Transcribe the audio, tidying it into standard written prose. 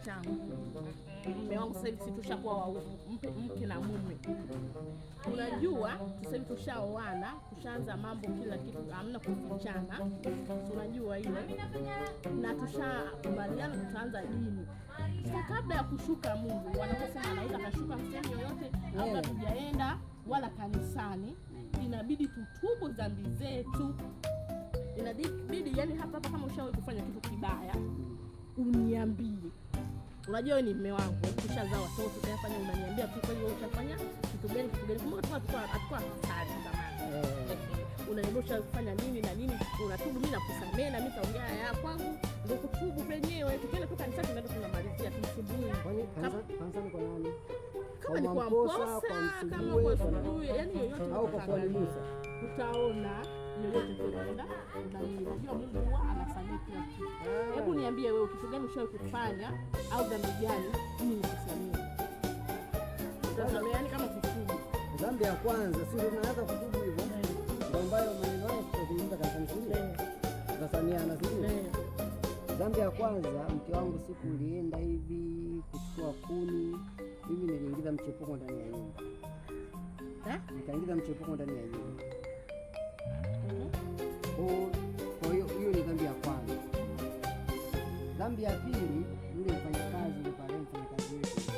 changu mume wangu sasa hivi tushakuwa mke na mume. Unajua sasa hivi tushaoana, tushaanza mambo kila kitu, hamna kufichana. Unajua ile na tushakubaliana tutaanza dini. Sasa kabla ya kushuka Mungu, wanaposema anaweza kashuka sehemu yoyote au tujaenda wala kanisani, inabidi tutubu dhambi zetu. Inabidi yani hapa kama ushawahi kufanya kitu kibaya uniambie. Unajua wewe ni mume wangu, tushazaa watoto, tunafanya unaniambia tu kweli wewe utafanya kitu gani. Kumbuka tukua sali zamani. Unaniambia kufanya nini na nini, unatubu, mimi nakusamehe na mimi taongea ya kwangu ndio kutubu penyewe. Tukienda tu kanisani tunaenda tunamalizia tumsubuhi. Kanisani kwa nani? Kama ni kwa Mposa, kama kwa Subuhi, yani yoyote au kwa Musa. Utaona yoyote tunaenda unajua Mungu huwa anasamehe kila kitu. Hebu niambie wewe kitu gani ushawahi kufanya au dhambi gani mimi nikusamehe? Utasamehe yani kama kutubu. Dhambi ya kwanza si ndio tunaanza kutubu hivyo. Ndio ambayo maneno yao tutazungumza katika msingi. Tutasameheana sisi. Dhambi ya kwanza, mke wangu siku ulienda hivi kuchukua kuni, mimi niliingiza mchepuko ndani ya nyumba. Nikaingiza mchepuko ndani ya nyumba. Kwa hiyo ni dhambi ya kwanza. Dhambi ya pili, yule mfanyakazi yule pale, mfanyakazi wetu